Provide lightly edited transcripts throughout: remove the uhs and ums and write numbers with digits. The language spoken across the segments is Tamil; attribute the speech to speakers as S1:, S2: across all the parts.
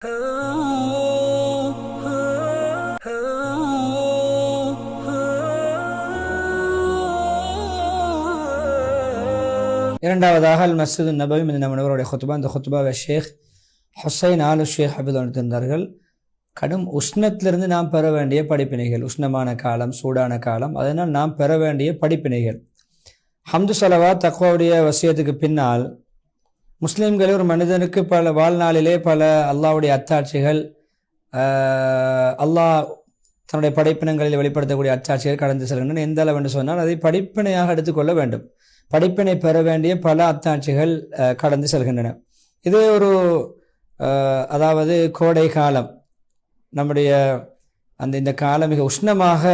S1: இரண்டாவதாக அல் மஸ்ஜிது நபவி மதீனா முனவருடைய ஹுத்பா. இந்த ஹுத்பாவை ஷேக் ஹுசைன் ஆலு ஷேக் ஹபீத் நடத்திருந்தார்கள். கடும் உஷ்ணத்திலிருந்து நாம் பெற வேண்டிய படிப்பினைகள், உஷ்ணமான காலம், சூடான காலம், அதனால் நாம் பெற வேண்டிய படிப்பினைகள். ஹம்து ஸலவா தக்வாவுடைய வசியத்துக்கு பின்னால் முஸ்லீம்களே ஒரு மனிதனுக்கு பல வாழ்நாளிலே பல அல்லாஹ்வுடைய அத்தாட்சிகள், அல்லாஹ் தன்னுடைய படைப்பினங்களில் வெளிப்படுத்தக்கூடிய அத்தாட்சிகள் கடந்து செல்கின்றன. எந்த அளவு என்று சொன்னால் அதை படிப்பினையாக எடுத்துக்கொள்ள வேண்டும். படிப்பினை பெற வேண்டிய பல அத்தாட்சிகள் கடந்து செல்கின்றன. இது ஒரு அதாவது கோடை காலம், நம்முடைய இந்த காலம் மிக உஷ்ணமாக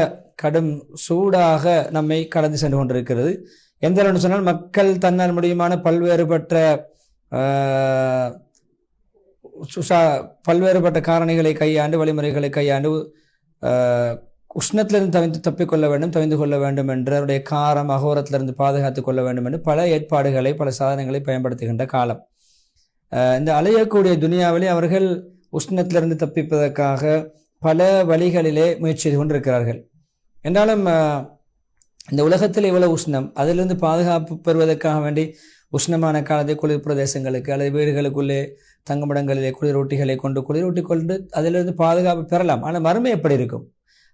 S1: கடும் சூடாக நம்மை கடந்து சென்று கொண்டிருக்கிறது. எந்த அளவுன்னு சொன்னால் மக்கள் தன்னால் முடியுமான பல்வேறுபட்ட காரணிகளை கையாண்டு, வழிமுறைகளை கையாண்டு உஷ்ணத்திலிருந்து தப்பிக்கொள்ள வேண்டும், தவிந்து கொள்ள வேண்டும் என்று, அவருடைய காரம் அகோரத்திலிருந்து பாதுகாத்து கொள்ள வேண்டும் என்று பல ஏற்பாடுகளை, பல சாதனங்களை பயன்படுத்துகின்ற காலம். இந்த அலையக்கூடிய துனியாவிலே அவர்கள் உஷ்ணத்திலிருந்து தப்பிப்பதற்காக பல வழிகளிலே முயற்சி செய்து கொண்டிருக்கிறார்கள். என்றாலும் இந்த உலகத்தில் இவ்வளவு உஷ்ணம், அதிலிருந்து பாதுகாப்பு பெறுவதற்காக வேண்டி உஷ்ணமான காலத்தை குளிர் பிரதேசங்களுக்கு அல்லது வீடுகளுக்குள்ளே தங்குமிடங்களிலே குளிரூட்டிகளை கொண்டு குளிரூட்டி கொண்டு அதிலிருந்து பாதுகாப்பு பெறலாம். ஆனால் மறுமை எப்படி இருக்கும்?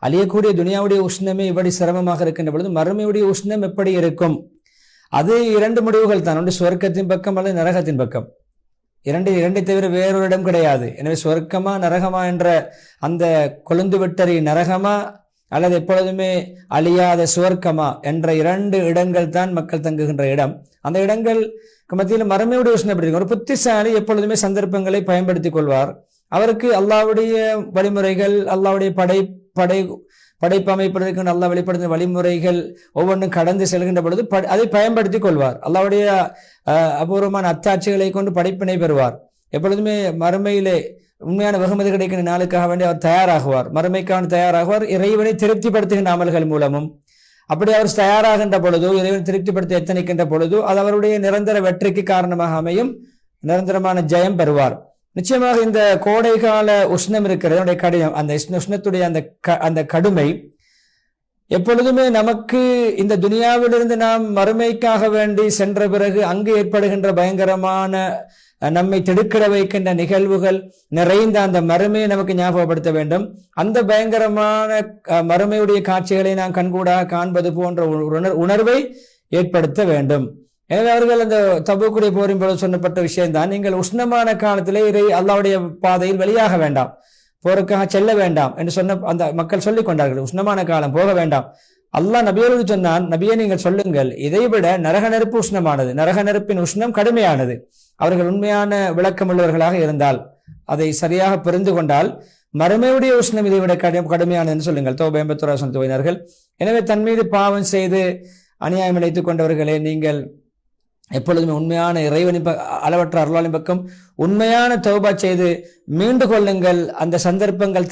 S1: அழியக்கூடிய துனியாவுடைய உஷ்ணமே இப்படி சிரமமாக இருக்கின்ற பொழுது மறுமையுடைய உஷ்ணம் எப்படி இருக்கும்? அது இரண்டு முடிவுகள் தான். ஒன்று சொர்க்கத்தின் பக்கம் அல்லது நரகத்தின் பக்கம். இரண்டை தவிர வேறொரு இடம் கிடையாது. எனவே சொர்க்கமா நரகமா என்ற அந்த கொழுந்து விட்டறி நரகமா அல்லது எப்பொழுதுமே அழியாத சுவர்க்கமா என்ற இரண்டு இடங்கள் தான் மக்கள் தங்குகின்ற இடம். அந்த இடங்கள் மத்தியில் மறுமையுடைய உஷ்ணம் எப்படி இருக்கும்? ஒரு புத்திசாலி எப்பொழுதுமே சந்தர்ப்பங்களை பயன்படுத்திக் கொள்வார். அவருக்கு அல்லாஹ்வுடைய வழிமுறைகள், அல்லாஹ்வுடைய படைப்பு அமைப்பதற்கு அல்லாஹ் வெளிப்படுத்தின வழிமுறைகள் ஒவ்வொன்றும் கடந்து செல்கின்ற பொழுது அதை பயன்படுத்திக் கொள்வார். அல்லாஹ்வுடைய அபூர்வமான அத்தாட்சிகளை கொண்டு படிப்பினை பெறுவார். எப்பொழுதுமே மறுமையிலே உண்மையான வெகுமதி கிடைக்கிற நாளுக்காக வேண்டி அவர் தயாராகுவார், மறுமைக்கான தயாராகுவார். இறைவனை திருப்திப்படுத்துகின்ற அமல்கள் மூலமும் அப்படி அவர் தயாராகின்ற பொழுதோ, இறைவனை திருப்திப்படுத்த எத்தனைக்கின்ற பொழுதோ அது அவருடைய நிரந்தர வெற்றிக்கு காரணமாக அமையும், நிரந்தரமான ஜெயம் பெறுவார். நிச்சயமாக இந்த கோடை கால உஷ்ணம் இருக்கிறது, கடினம், அந்த உஷ்ணத்துடைய அந்த கடுமை எப்பொழுதுமே நமக்கு இந்த துனியாவிலிருந்து நாம் மறுமைக்காக வேண்டி சென்ற பிறகு அங்கு ஏற்படுகின்ற பயங்கரமான நம்மை திடுக்கிட வைக்கின்ற நிகழ்வுகள் நிறைந்த அந்த மறுமையை நமக்கு ஞாபகப்படுத்த வேண்டும். அந்த பயங்கரமான மறுமையுடைய காட்சிகளை நாம் கண்கூடாக காண்பது போன்ற உணர்வை ஏற்படுத்த வேண்டும். எனவே அவர்கள் அந்த தபூக்குடைய போரின் பொழுது சொல்லப்பட்ட விஷயம்தான், நீங்கள் உஷ்ணமான காலத்திலே அல்லாஹ்வுடைய பாதையில் வெளியாக வேண்டாம், போருக்காக செல்ல வேண்டாம் என்று சொன்ன அந்த மக்கள் சொல்லிக் கொண்டார்கள். உஷ்ணமான காலம், போக வேண்டாம். அல்லாஹ் நபியோடு சொன்னான், நபியை நீங்கள் சொல்லுங்கள், இதைவிட நரக நெருப்பு உஷ்ணமானது, நரக நெருப்பின் உஷ்ணம் கடுமையானது. அவர்கள் உண்மையான விளக்கமுள்ளவர்களாக இருந்தால், அதை சரியாக புரிந்து கொண்டால், மறுமையுடைய உஷ்ணம் இதைவிட கடுமையானது என்று சொல்லுங்கள். தௌபா 81 துவையினர்கள். எனவே தன் மீது பாவம் செய்து அநியாயம் இழைத்துக் கொண்டவர்களே, நீங்கள் எப்பொழுதுமே உண்மையான இறைவனின் அளவற்ற அருளாளின் பக்கம் உண்மையான தௌபா செய்து மீண்டு கொள்ளுங்கள். அந்த சந்தர்ப்பங்கள்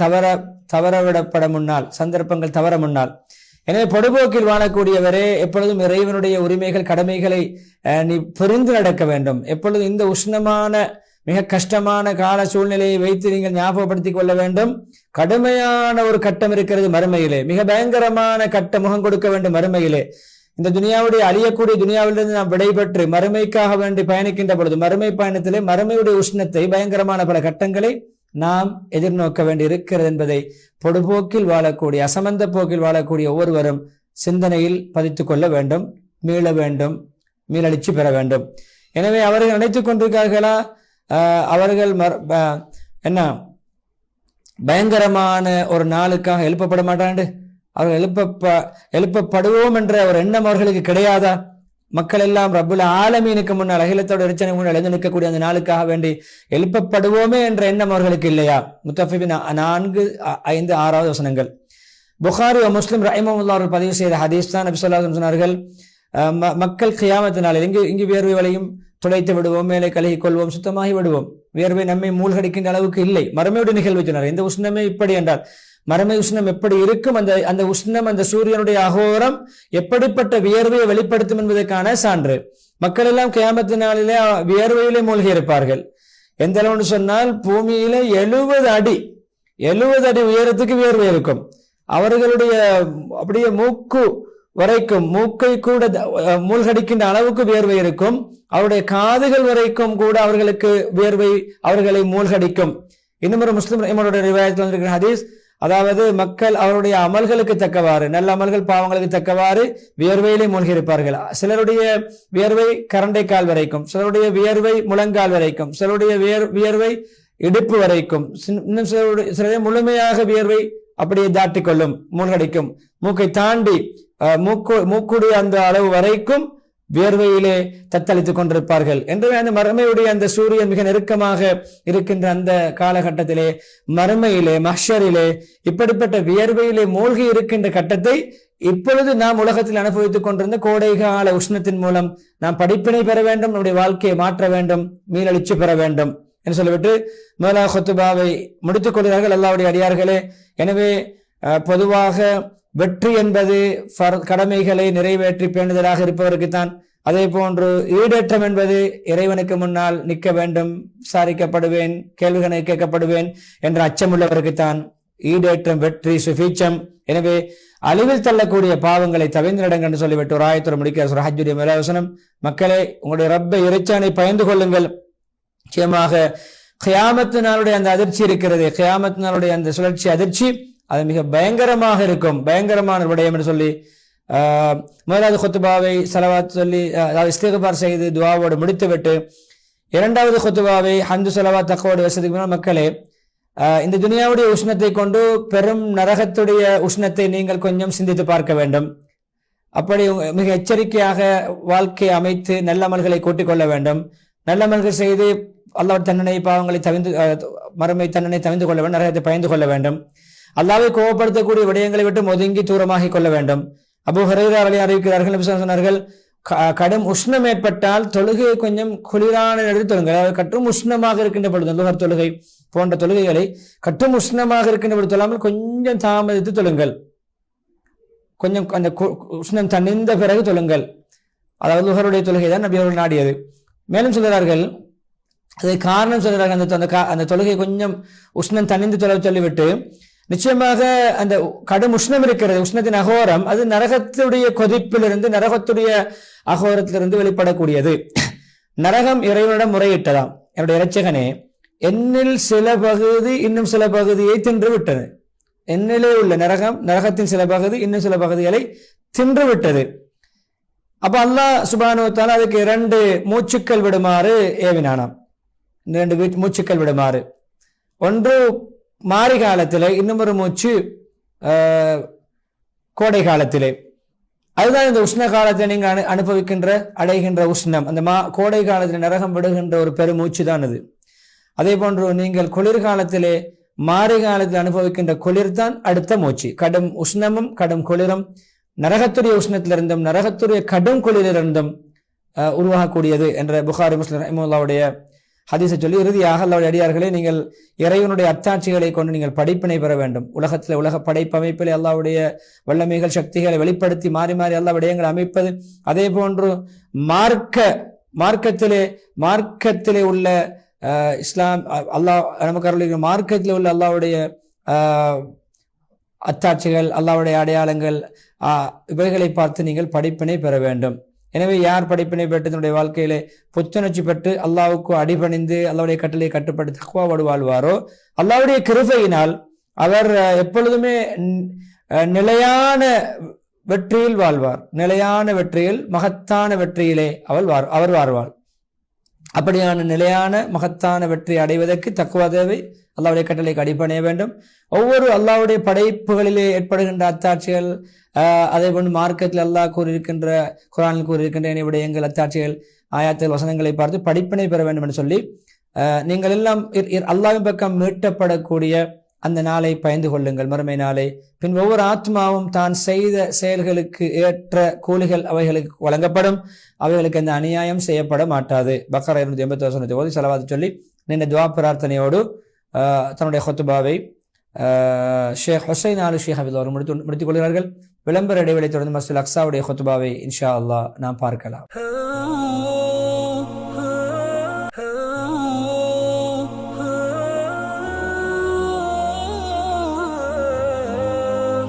S1: தவற முன்னால். எனவே பொடுபோக்கில் வாழக்கூடியவரே, எப்பொழுதும் இறைவனுடைய உரிமைகள், கடமைகளை நீ புரிந்து நடக்க வேண்டும். எப்பொழுதும் இந்த உஷ்ணமான மிக கஷ்டமான கால சூழ்நிலையை வைத்து நீங்கள் ஞாபகப்படுத்திக் கொள்ள வேண்டும். கடுமையான ஒரு கட்டம் இருக்கிறது மறுமையிலே, மிக பயங்கரமான கட்ட முகம் கொடுக்க வேண்டும் மறுமையிலே. இந்த துனியாவுடைய அழியக்கூடிய துனியாவிலிருந்து நாம் விடைபெற்று மறுமைக்காக வேண்டி பயணிக்கின்ற பொழுது, மறுமை பயணத்திலே மறுமையுடைய உஷ்ணத்தை, பயங்கரமான பல கட்டங்களை நாம் எதிர்நோக்க வேண்டி இருக்கிறது என்பதை பொடுபோக்கில் வாழக்கூடிய, அசமந்த போக்கில் வாழக்கூடிய ஒவ்வொருவரும் சிந்தனையில் பதித்துக் கொள்ள வேண்டும், மீள வேண்டும், மீளெழுச்சி பெற வேண்டும். எனவே அவர்கள் நினைத்துக் கொண்டிருக்கிறார்களா, அவர்கள் பயங்கரமான ஒரு நாளுக்காக எழுப்பப்பட மாட்டாண்டு, அவர்கள் எழுப்பப்படுவோம் என்ற ஒரு எண்ணம் அவர்களுக்கு கிடையாதா? மக்கள் எல்லாம் ரப்புல் ஆலமீனுக்கு முன்னால், அகிலத்தோட இறைச்சனை முன்னால் எழுந்து நிற்கக்கூடிய அந்த நாளுக்காக வேண்டி எழுப்பப்படுவோமே என்ற எண்ணம் அவர்களுக்கு இல்லையா? முத்தஃபிபின் 4, 5, 6 வசனங்கள். புகாரி முஸ்லிம் ரஹிமஹுல்லாஹ் அவர்கள் பதிவு செய்த ஹதீஸ் தான். நபி ஸல்லல்லாஹு அலைஹி வஸல்லம் சொன்னார்கள், மக்கள் கியாமத் நாளில் இங்கு வியர்வை வலையும் துடைத்து விடுவோம், மேலே கழுகி கொள்வோம், சுத்தமாகி விடுவோம். வியர்வை நம்மை மூழ்கடிக்கின்ற அளவுக்கு இல்லை. மறுமையுடைய நிகழ்வு சொன்னார். இந்த உஷ்ணமே இப்படி என்றால் மறுமை உஷ்ணம் எப்படி இருக்கும்? அந்த உஷ்ணம், அந்த சூரியனுடைய அகோரம் எப்படிப்பட்ட வியர்வையை வெளிப்படுத்தும் என்பதற்கான சான்று. மக்கள் எல்லாம் கியாமத் நாளிலே வியர்வையிலே மூழ்கி இருப்பார்கள். எந்த அளவுன்னு சொன்னால் பூமியில 70 அடி உயரத்துக்கு வியர்வை இருக்கும். அவர்களுடைய அப்படியே மூக்கு வரைக்கும், மூக்கை கூட மூழ்கடிக்கின்ற அளவுக்கு வியர்வை இருக்கும். அவருடைய காதுகள் வரைக்கும் கூட அவர்களுக்கு வியர்வை அவர்களை மூழ்கடிக்கும். இன்னும் ஒரு முஸ்லிம் ரஹ்மத்துல்லாஹி ரிவாயத்தில் வந்திருக்கிற ஹதீஸ், அதாவது மக்கள் அவருடைய அமல்களுக்கு தக்கவாறு, நல்ல அமல்கள் பாவங்களுக்கு தக்கவாறு வியர்வையிலே மூழ்கி இருப்பார்கள். சிலருடைய வியர்வை கரண்டைக்கால் வரைக்கும், சிலருடைய வியர்வை முழங்கால் வரைக்கும், சிலருடைய வியர்வை இடுப்பு வரைக்கும், இன்னும் சிலருடைய முழுமையாக வியர்வை அப்படியே தாட்டிக்கொள்ளும், மூழ்கடிக்கும். மூக்கை தாண்டி மூக்குடைய அந்த அளவு வரைக்கும் வியர்வையிலே தத்தளித்துக் கொண்டிருப்பார்கள். எனவே அந்த மறுமையுடைய அந்த சூரியன் மிக நெருக்கமாக இருக்கின்ற அந்த காலகட்டத்திலே, மறுமையிலே, மஹ்ஷரிலே இப்படிப்பட்ட வியர்வையிலே மூழ்கி இருக்கின்ற கட்டத்தை இப்பொழுது நாம் உலகத்தில் அனுபவித்துக் கொண்டிருந்த கோடைகால உஷ்ணத்தின் மூலம் நாம் படிப்பினை பெற வேண்டும், நம்முடைய வாழ்க்கையை மாற்ற வேண்டும், மீளெழுச்சி பெற வேண்டும் என்று சொல்லிவிட்டு மேலா ஹுத்பாவை முடித்துக் கொள்கிறார்கள் அல்லாஹ்வுடைய அடியார்களே. எனவே பொதுவாக வெற்றி என்பது கடமைகளை நிறைவேற்றி பேணுதலாக இருப்பவருக்குத்தான். அதே போன்று ஈடேற்றம் என்பது இறைவனுக்கு முன்னால் நிற்க வேண்டும், விசாரிக்கப்படுவேன், கேள்விகளை கேட்கப்படுவேன் என்ற அச்சமுள்ளவருக்குத்தான் ஈடேற்றம், வெற்றி, சுபீட்சம். எனவே அழிவில் தள்ளக்கூடிய பாவங்களை தவிர்த்து நடங்க என்று சொல்லிவிட்டு ஒரு ஆயத்துறை முடிக்கிற ஹஜ்ஜுடைய மேலாவசனம், மக்களே உங்களுடைய ரப்பை இறைச்சானை பயந்து கொள்ளுங்கள். நிச்சயமாக கியாமத்து நாளுடைய அந்த அதிர்ச்சி இருக்கிறது, கியாமத்து நாளுடைய அந்த சுழற்சி அதிர்ச்சி அது மிக பயங்கரமாக இருக்கும், பயங்கரமான விடயம் என்று சொல்லி முதலாவது குத்துபாவை ஸலவாத் சொல்லி, அதாவது இஸ்திக்பார் செய்து துஆவோடு முடித்துவிட்டு இரண்டாவது குத்துபாவை ஹம்து ஸலவாத் தக்வாவோடு வசதிக்கு முன்னால், மக்களே இந்த துனியாவுடைய உஷ்ணத்தை கொண்டு பெரும் நரகத்துடைய உஷ்ணத்தை நீங்கள் கொஞ்சம் சிந்தித்து பார்க்க வேண்டும். அப்படி மிக எச்சரிக்கையாக வாழ்க்கையை அமைத்து நல்ல அமல்களை கூட்டிக் கொள்ள வேண்டும். நல்ல அமல்கள் செய்து அல்லாஹ் தண்டனை பாவங்களை மறுமை தண்டனை தவிர்த்து கொள்ள வேண்டும், நரகத்தை பயந்து கொள்ள வேண்டும். அல்லாஹ்வை கோபப்படுத்தக்கூடிய விடயங்களை விட்டு ஒதுங்கி தூரமாகி கொள்ள வேண்டும். அபூ ஹுரைரா ரலியல்லாஹு அறிவிக்கிறார்கள், நபி ஸல்லல்லாஹு அலைஹி சொன்னார்கள், கடும் உஷ்ணம் ஏற்பட்டால் தொழுகையை கொஞ்சம் குளிரான நேரத்தில் தொழுங்கள். அதாவது கட்டும் உஷ்ணமாக இருக்கின்ற பொழுது, லுஹர் தொழுகை போன்ற தொழுகைகளை கட்டும் உஷ்ணமாக இருக்கின்ற பொழுது தொழாமல் கொஞ்சம் தாமதித்து தொழுங்கள், கொஞ்சம் அந்த உஷ்ணம் தணிந்த பிறகு தொழுங்கள். அதாவது லுஹருடைய தொழுகை தான் நபி அவர்கள் நாடியது. மேலும் சொல்கிறார்கள், அதை காரணம் சொல்கிறார்கள், அந்த தொழுகை கொஞ்சம் உஷ்ணம் தணிந்து தொலை சொல்லிவிட்டு, நிச்சயமாக அந்த கடும் உஷ்ணம் இருக்கிறது, உஷ்ணத்தின் அகோரம், அது நரகத்துடைய கொதிப்பிலிருந்து, நரகத்துடைய அகோரத்திலிருந்து வெளிப்படக்கூடியது. நரகம் இறைவனிடம் முறையிட்டதாம், என்னுடைய இரட்சகனே, என்னில் சில பகுதி இன்னும் சில பகுதியை தின்று விட்டது. என்னிலே உள்ள நரகத்தின் சில பகுதி இன்னும் சில பகுதிகளை தின்று விட்டது. அப்ப அல்லாஹ் சுப்ஹானஹு வ தஆலா அதுக்கு 2 மூச்சுக்கள் விடுமாறு ஏவினானாம். 2 மூச்சுக்கள் விடுமாறு, ஒன்று மாரி காலத்திலே, இன்னும் ஒரு மூச்சு கோடை காலத்திலே. அதுதான் இந்த உஷ்ண காலத்தில் நீங்க அடைகின்ற உஷ்ணம். அந்த கோடை காலத்தில் நரகம் விடுகின்ற ஒரு பெருமூச்சு தான் அது. அதே போன்று நீங்கள் குளிர்காலத்திலே, மாரி காலத்தில் அனுபவிக்கின்ற குளிர் தான் அடுத்த மூச்சு. கடும் உஷ்ணமும் கடும் குளிரும் நரகத்துடைய உஷ்ணத்திலிருந்தும் நரகத்துடைய கடும் குளிரிலிருந்தும் உருவாகக்கூடியது என்ற புகாரி முஸ்லிம் ரஹ்மத்துல்லாஹுடைய ஹதீஸை சொல்லி இறுதியாக அல்லாஹ்வுடைய அடியார்களே, நீங்கள் இறைவனுடைய அத்தாட்சிகளை கொண்டு நீங்கள் படிப்பினை பெற வேண்டும். உலகத்தில் உலக படைப்பமைப்பிலே அல்லாஹ்வுடைய வல்லமைகள் சக்திகளை வெளிப்படுத்தி மாறி மாறி அல்லாஹ் விடயங்களை அமைப்பது. அதே போன்று மார்க்கத்திலே உள்ள இஸ்லாம், அல்லாஹ் நமக்கு அருளிய மார்க்கத்தில் உள்ள அல்லாஹ்வுடைய அத்தாட்சிகள், அல்லாஹ்வுடைய அடையாளங்கள், இவைகளை பார்த்து நீங்கள் படிப்பினை பெற வேண்டும். எனவே யார் படிப்பினை பெற்று தன்னுடைய வாழ்க்கையிலே புத்துணர்ச்சி பெற்று அல்லாஹ்வுக்கு அடிபணிந்து அல்லாஹ்வுடைய கட்டளை கட்டுப்பட்டு தக்வாவோடு வாழ்வாரோ, அல்லாஹ்வுடைய கிருபையினால் அவர் எப்பொழுதுமே நிலையான வெற்றியில் வாழ்வார். நிலையான வெற்றியில், மகத்தான வெற்றியிலே அவர் வாழ்வார். அப்படியான நிலையான மகத்தான வெற்றி அடைவதற்கு தக்வா தேவை. அல்லாஹ்வுடைய கட்டளைக்கு அடிபணிய வேண்டும். ஒவ்வொரு அல்லாஹ்வுடைய படைப்புகளிலே ஏற்படுகின்ற அத்தாட்சிகள், அதே போன்று மார்க்கத்தில் அல்லாஹ் கூறியிருக்கின்ற, குர்ஆனில் கூறியிருக்கின்ற விடயங்கள், அத்தாட்சிகள், ஆயாத்துகள், வசனங்களை பார்த்து படிப்பினை பெற வேண்டும் என்று சொல்லி நீங்கள் எல்லாம் அல்லாஹ்வின் பக்கம் மீட்டப்படக்கூடிய அந்த நாளை பயந்து கொள்ளுங்கள், மறுமை நாளை. பின் ஒவ்வொரு ஆத்மாவும் தான் செய்த செயல்களுக்கு ஏற்ற கூலிகள் அவைகளுக்கு வழங்கப்படும், அவைகளுக்கு அந்த அநியாயம் செய்யப்பட மாட்டாது. பக்ரா 280 வசனத்தை ஓதி ஸலவாத் சொல்லி நின்ற துஆ பிரார்த்தனையோடு தன்னுடைய ஹுத்பாவை ஷேக் ஹுசைன் ஆலு ஷேக் ஹஃபிதுல்லாஹ் முடித்துக் கொள்கிறார்கள். விளம்பர இடைவெளி தொடர்ந்து மஸ்ஜித் அக்ஸாவுடைய ஹுத்பாவை இன்ஷா அல்லாஹ் நாம் பார்க்கலாம்.